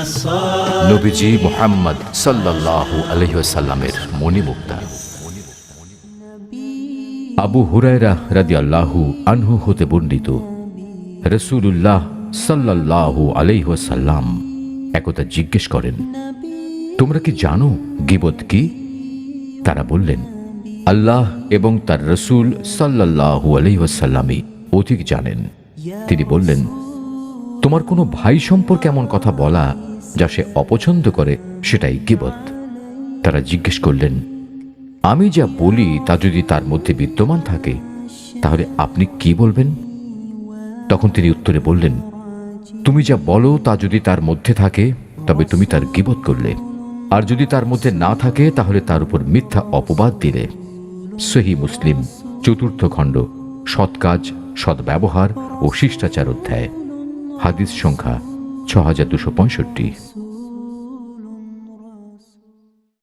নবীজি মুহাম্মদ সাল্লাল্লাহু আলাইহি ওয়াসাল্লামের মণিমুক্তা। আবু হুরায়রা রাদিয়াল্লাহু আনহু হতে বর্ণিত, রাসূলুল্লাহ সাল্লাল্লাহু আলাইহি ওয়াসাল্লাম একদা জিজ্ঞেস করেন, তোমরা কি জানো গীবত কি? তারা বললেন, আল্লাহ এবং তার রাসূল সাল্লাল্লাহু আলাইহি ওয়াসাল্লামই অধিক জানেন। তিনি বললেন, তোমার কোনো ভাই সম্পর্কে এমন কথা বলা যা সে অপছন্দ করে, সেটাই গীবত। তারা জিজ্ঞেস করলেন, আমি যা বলি তা যদি তার মধ্যে বিদ্যমান থাকে তাহলে আপনি কি বলবেন? তখন তিনি উত্তরে বললেন, তুমি যা বলো তা যদি তার মধ্যে থাকে তবে তুমি তার গীবত করলে, আর যদি তার মধ্যে না থাকে তাহলে তার উপর মিথ্যা অপবাদ দিলে। সহিহ মুসলিম ৪র্থ খণ্ড, সৎ কাজ, সদ্ব্যবহার ও শিষ্টাচার অধ্যায়, হাদিস সংখ্যা ৬২৬৫।